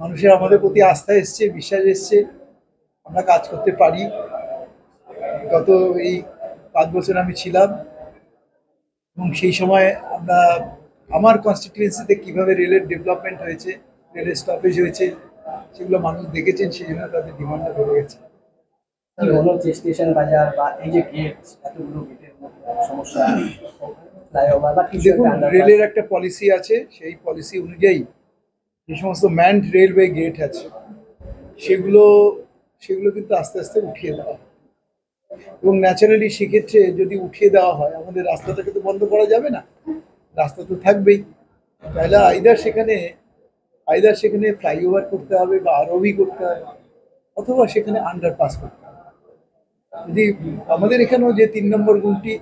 মানুষের আমাদের প্রতি আস্থা এসছে, বিশ্বাস এসছে, আমরা কাজ করতে পারি। গত এই 5 বছর আমি ছিলাম এবং সেই সময় আমরা আমার কনস্টিটিউয়েন্সিতে কিভাবে রেলের ডেভেলপমেন্ট হয়েছে, রেলের স্টপেজ হয়েছে, সেগুলো মানুষ দেখেছেন, সেই জন্য তাদের ডিমান্ডটা বেড়ে গেছে। কি হলো যে স্টেশন বাজার বা এই যে গেট, এতগুলো গেটের সমস্যা, ফ্লাইওভার বা কিছু দেখুন, একটা আন্ডারপাস? রেলের একটা পলিসি আছে, সেই পলিসি অনুযায়ী যে সমস্ত ম্যানড রেলওয়ে গেট আছে সেগুলো সেগুলো কিন্তু আস্তে আস্তে উঠিয়ে দেওয়া হয়। এবং ন্যাচারালি সেক্ষেত্রে যদি উঠিয়ে দেওয়া হয়, আমাদের রাস্তাটাকে তো বন্ধ করা যাবে না, রাস্তা তো থাকবেই। তাহলে আইদার সেখানে ফ্লাইওভার করতে হবে বা আরওবি করতে হবে, অথবা সেখানে আন্ডারপাস করতে হবে। যদি আমাদের এখানেও যে 3 নম্বর গুমটি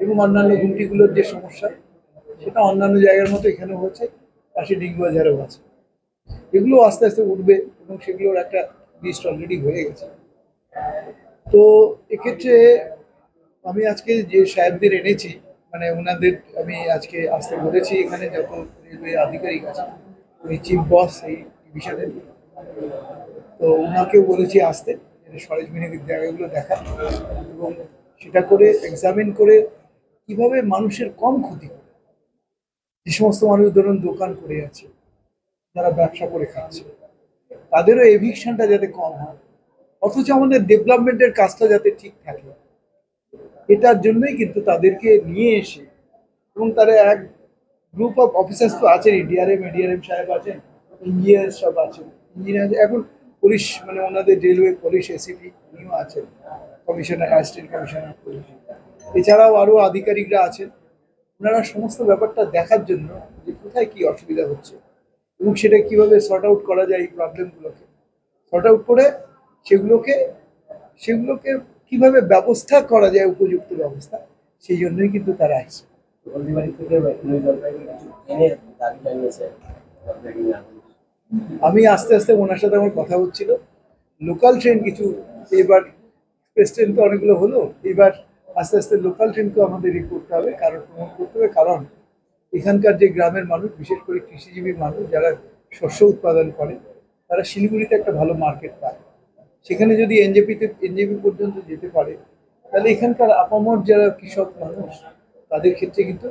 এবং অন্যান্য গুমটিগুলোর যে সমস্যা, সেটা অন্যান্য জায়গার মতো এখানেও হচ্ছে, পাশে ডিগবাজারেও আছে। এগুলো আস্তে আস্তে উঠবে এবং সেগুলোর একটা লিস্ট অলরেডি হয়ে গেছে। তো এক্ষেত্রে আমি আজকে যে সাহেবদের এনেছি, মানে ওনাদের আমি আজকে আসতে বলেছি, এখানে যত রেলওয়ে আধিকারিক আছে, উনি চিফ বস এই ডিভিশনের, তো ওনাকেও বলেছি আসতে, সরেজমিনে জায়গাগুলো দেখা এবং সেটা করে এক্সামিন করে কিভাবে মানুষের কম ক্ষতি করে। যে সমস্ত মানুষ ধরুন দোকান করে আছে, যারা ব্যবসা করে খাচ্ছে, তাদেরও এভিকশনটা যাতে কম হয়, অথচ আমাদের ডেভেলপমেন্টের কাজটা যাতে ঠিক থাকে, এটার জন্যই কিন্তু তাদেরকে নিয়ে এসে, এবং তারা এক গ্রুপ অফ অফিসার্স তো আছেন, ডিআরএম এডিআরএম সাহেব আছেন, ইঞ্জিনিয়ার সব আছেন, ইঞ্জিনিয়ার এখন পুলিশ, মানে ওনাদের রেলওয়ে পুলিশ এসিপি উনিও আছেন, কমিশনার, অ্যাসিস্ট্যান্ট কমিশনার পুলিশ, এছাড়াও আরও আধিকারিকরা আছেন। ওনারা সমস্ত ব্যাপারটা দেখার জন্য যে কোথায় কি অসুবিধা হচ্ছে এবং সেটা কিভাবে সর্ট আউট করা যায়, এই প্রবলেমগুলোকে সর্ট আউট করে সেগুলোকে সেগুলোকে কিভাবে ব্যবস্থা করা যায়, উপযুক্ত ব্যবস্থা, সেই জন্যই কিন্তু তারা আসছে। হলদিবাড়ি থেকে নিউ জলপাইগুড়ি কিছু ট্রেনের দাবি জানিয়েছে জলপাইগুড়ি আগুন। আমি আস্তে আস্তে ওনার সাথে আমার কথা হচ্ছিল, লোকাল ট্রেন কিছু, এবার এক্সপ্রেস ট্রেন তো অনেকগুলো হলো, এবার আস্তে আস্তে লোকাল ট্রেনকেও আমাদের ই করতে হবে, কারণ প্রমোট করতে হবে। কারণ এখানকার যে গ্রামের মানুষ, বিশেষ করে কৃষিজীবী মানুষ যারা শস্য উৎপাদন করে, তারা শিলিগুড়িতে একটা ভালো মার্কেট পায়। সেখানে যদি এনজেপি পর্যন্ত যেতে পারে, তাহলে এখানকার আপামর যারা কৃষক মানুষ, তাদের ক্ষেত্রে কিন্তু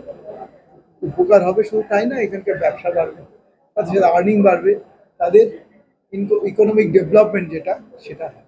উপকার হবে। শুধু তাই না, এখানকার ব্যবসা বাড়বে, তাদের সাথে আর্নিং বাড়বে, তাদের ইকোনমিক ডেভেলপমেন্ট যেটা, সেটা হয়।